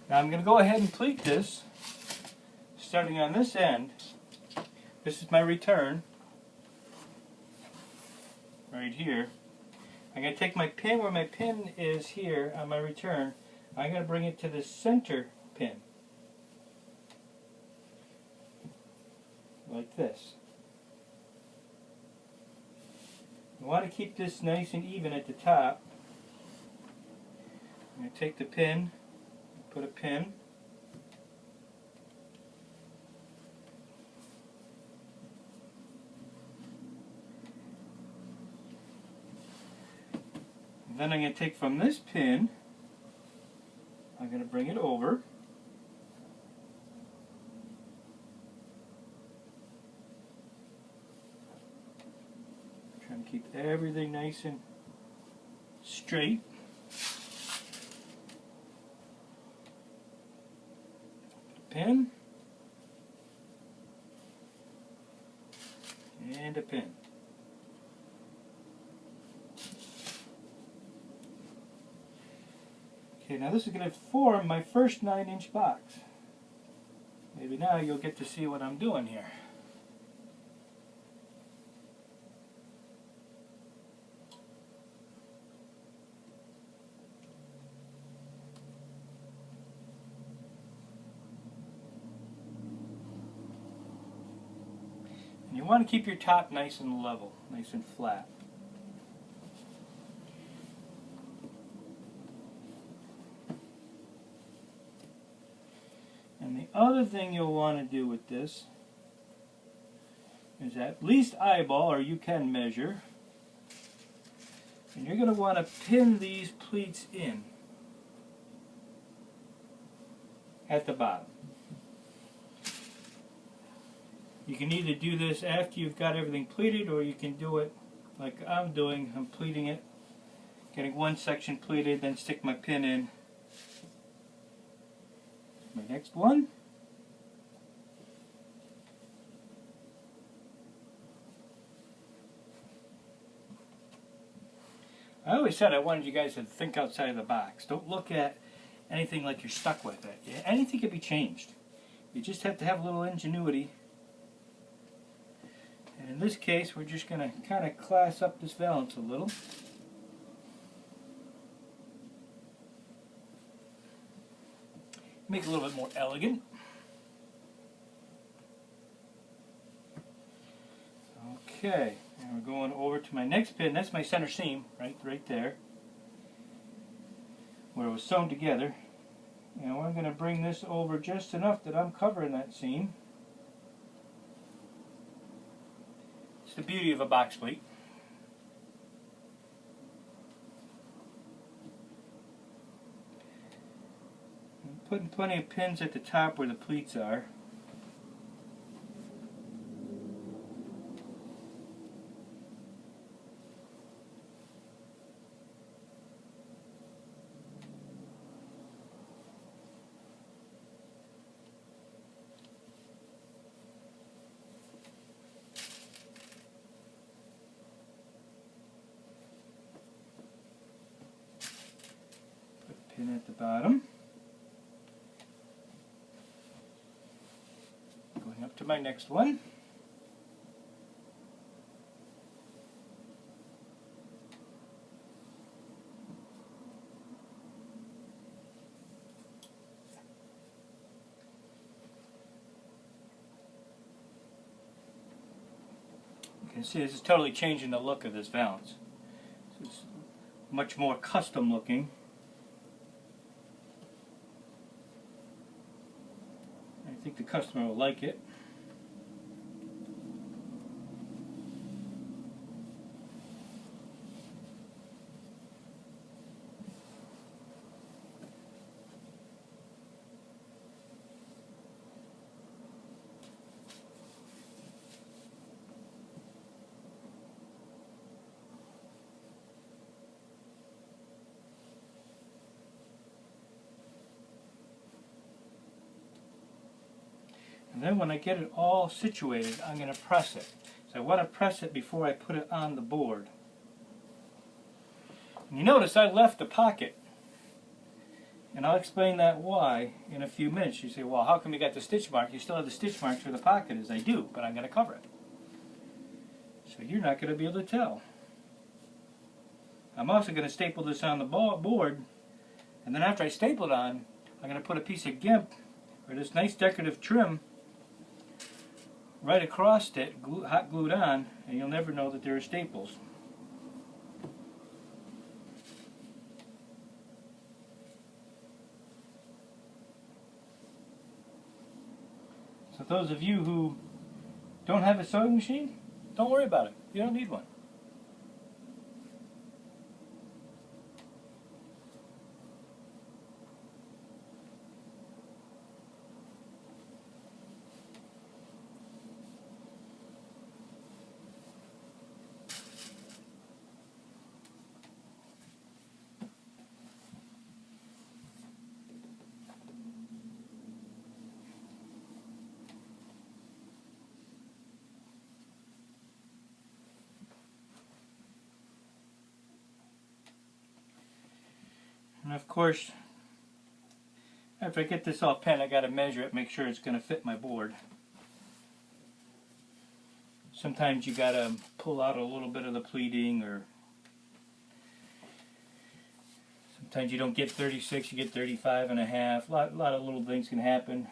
Now I'm going to go ahead and pleat this, starting on this end. This is my return, right here. I'm going to take my pin where my pin is here on my return. I'm going to bring it to the center pin, like this. You want to keep this nice and even at the top. I'm going to take the pin, put a pin. Then I'm going to take from this pin, I'm going to bring it over. Trying to keep everything nice and straight. Pin. And a pin. Okay, now this is going to form my first 9-inch box. Maybe now you'll get to see what I'm doing here. And you want to keep your top nice and level, nice and flat. And the other thing you'll want to do with this is at least eyeball, or you can measure, and you're going to want to pin these pleats in at the bottom. You can either do this after you've got everything pleated, or you can do it like I'm doing. I'm pleating it, getting one section pleated, then stick my pin in. My next one. I always said I wanted you guys to think outside of the box. Don't look at anything like you're stuck with it. Anything can be changed. You just have to have a little ingenuity. And in this case, we're just going to kind of class up this valance a little. Make it a little bit more elegant. Okay, and we're going over to my next pin. That's my center seam, right there, where it was sewn together. And I'm going to bring this over just enough that I'm covering that seam. It's the beauty of a box pleat. Putting plenty of pins at the top where the pleats are. Put a pin at the bottom. Up to my next one. You can see this is totally changing the look of this valance. It's much more custom looking. I think the customer will like it. And then when I get it all situated, I'm going to press it. So I want to press it before I put it on the board. And you notice I left the pocket And I'll explain that why in a few minutes. You say, well, how come you got the stitch mark? You still have the stitch marks where the pocket is. I do, but I'm going to cover it. So you're not going to be able to tell. I'm also going to staple this on the board, and then after I staple it on, I'm going to put a piece of gimp, or this nice decorative trim, right across it, hot glued on, and you'll never know that there are staples. So those of you who don't have a sewing machine, don't worry about it. You don't need one. And of course, after I get this all pinned, I got to measure it, make sure it's going to fit my board. Sometimes you got to pull out a little bit of the pleating, or sometimes you don't get 36, you get 35 and a half. A lot of little things can happen.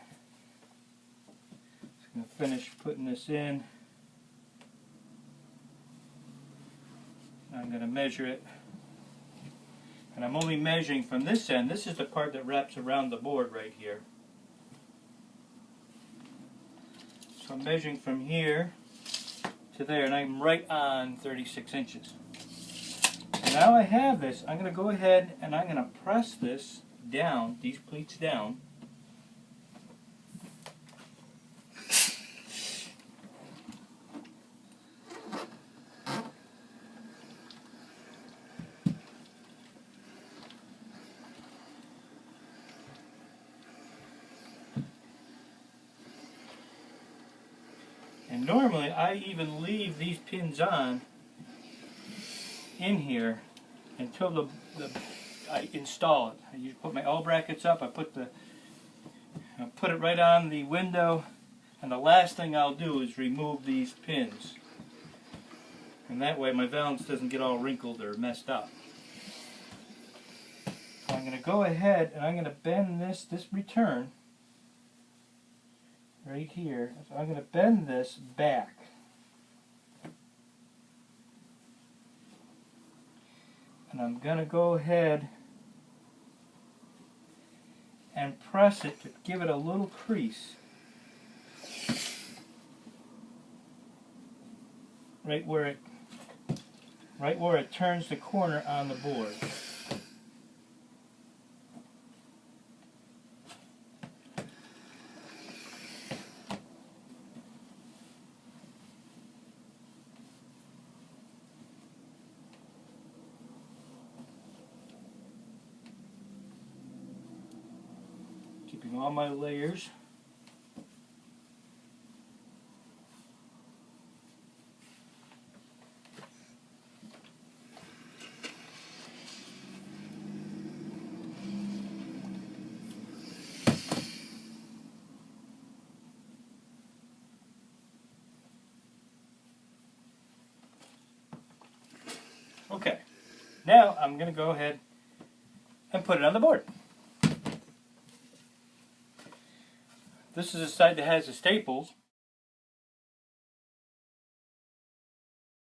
Just going to finish putting this in. I'm going to measure it. And I'm only measuring from this end. This is the part that wraps around the board right here. So I'm measuring from here to there, and I'm right on 36 inches. So now I have this. I'm going to go ahead and I'm going to press this down, these pleats down. And normally I even leave these pins on in here until I install it. I usually put my L brackets up, I put it right on the window, and the last thing I'll do is remove these pins. And that way my valance doesn't get all wrinkled or messed up. So I'm going to go ahead and I'm going to bend this return right here. So I'm going to bend this back. And I'm going to go ahead and press it to give it a little crease. Right where it turns the corner on the board. Keeping all my layers. Okay, now I'm going to go ahead and put it on the board. This is the side that has the staples.